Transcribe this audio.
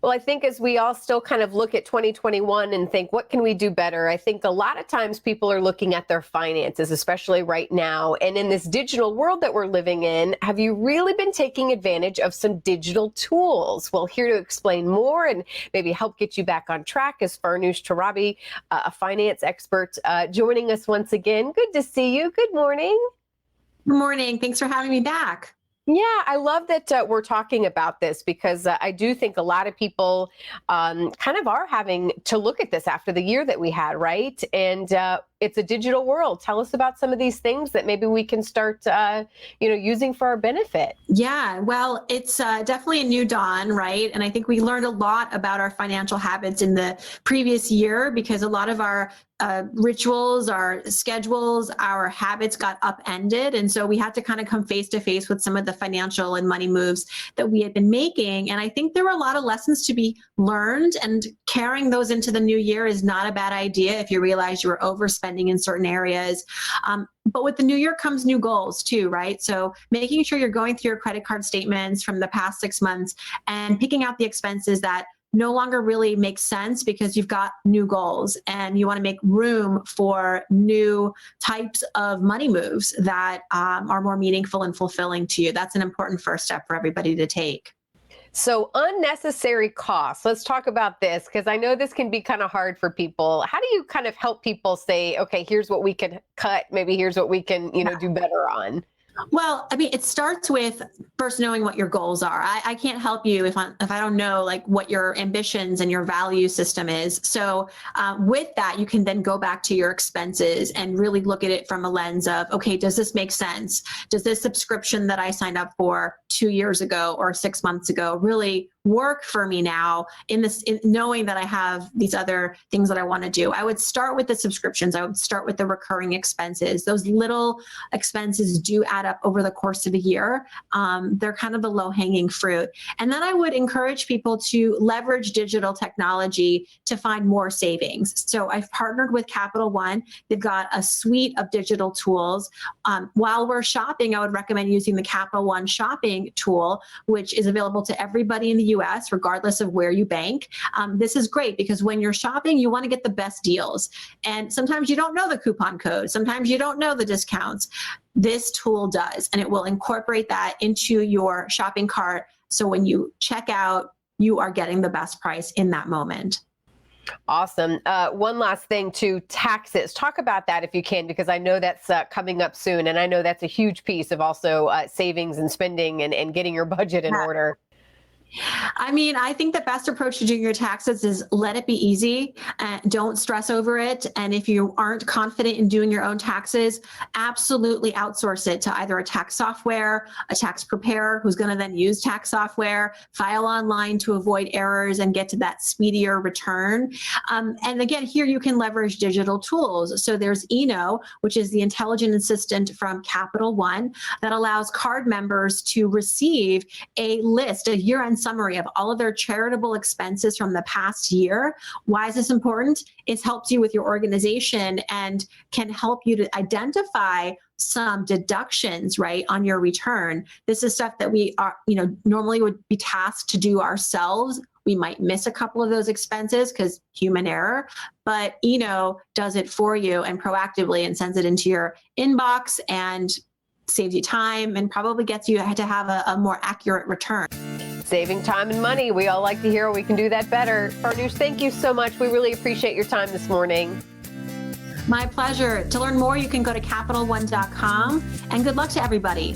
Well, I think as we all still kind of look at 2021 and think, what can we do better? I think a lot of times people are looking at their finances, especially right now. And in this digital world that we're living in, have you really been taking advantage of some digital tools? Well, here to explain more and maybe help get you back on track is Farnoosh Torabi, a finance expert, joining us once again. Good to see you. Good morning. Good morning. Thanks for having me back. Yeah, I love that we're talking about this because I do think a lot of people kind of are having to look at this after the year that we had, right? And it's a digital world. Tell us about some of these things that maybe we can start, using for our benefit. Yeah, well, it's definitely a new dawn, right? And I think we learned a lot about our financial habits in the previous year because a lot of our rituals, our schedules, our habits got upended. And so we had to kind of come face to face with some of the financial and money moves that we had been making. And I think there were a lot of lessons to be learned, and carrying those into the new year is not a bad idea if you realize you were overspending in certain areas. But with the new year comes new goals too, right? So making sure you're going through your credit card statements from the past 6 months and picking out the expenses that no longer really makes sense because you've got new goals and you want to make room for new types of money moves that are more meaningful and fulfilling to you. That's an important first step for everybody to take. So, unnecessary costs. Let's talk about this because I know this can be kind of hard for people. How do you kind of help people say, okay, here's what we can cut, maybe here's what we can, do better on? Well, I mean, it starts with first knowing what your goals are. I can't help you if I don't know like what your ambitions and your value system is. So with that, you can then go back to your expenses and really look at it from a lens of, okay, does this make sense? Does this subscription that I signed up for 2 years ago or 6 months ago really work for me now in knowing that I have these other things that I want to do? I would start with the subscriptions. I would start with the recurring expenses. Those little expenses do add up over the course of a year. They're kind of the low-hanging fruit. And then I would encourage people to leverage digital technology to find more savings. So I've partnered with Capital One. They've got a suite of digital tools. While we're shopping, I would recommend using the Capital One shopping tool, which is available to everybody in the US, regardless of where you bank. This is great because when you're shopping, you want to get the best deals. And sometimes you don't know the coupon code. Sometimes you don't know the discounts. This tool does, and it will incorporate that into your shopping cart. So when you check out, you are getting the best price in that moment. Awesome. One last thing to taxes. Talk about that if you can, because I know that's coming up soon. And I know that's a huge piece of also savings and spending and getting your budget in order. I mean, I think the best approach to doing your taxes is let it be easy. Don't stress over it. And if you aren't confident in doing your own taxes, absolutely outsource it to either a tax software, a tax preparer who's going to then use tax software, file online to avoid errors and get to that speedier return. And again, here you can leverage digital tools. So there's Eno, which is the intelligent assistant from Capital One that allows card members to receive a list, a year-end summary of all of their charitable expenses from the past year. Why is this important? It helps you with your organization and can help you to identify some deductions, right, on your return. This is stuff that we are, normally would be tasked to do ourselves. We might miss a couple of those expenses because human error, but does it for you and proactively and sends it into your inbox and saves you time and probably gets you to have a more accurate return. Saving time and money. We all like to hear we can do that better. Farnoosh, thank you so much. We really appreciate your time this morning. My pleasure. To learn more, you can go to CapitalOne.com, and good luck to everybody.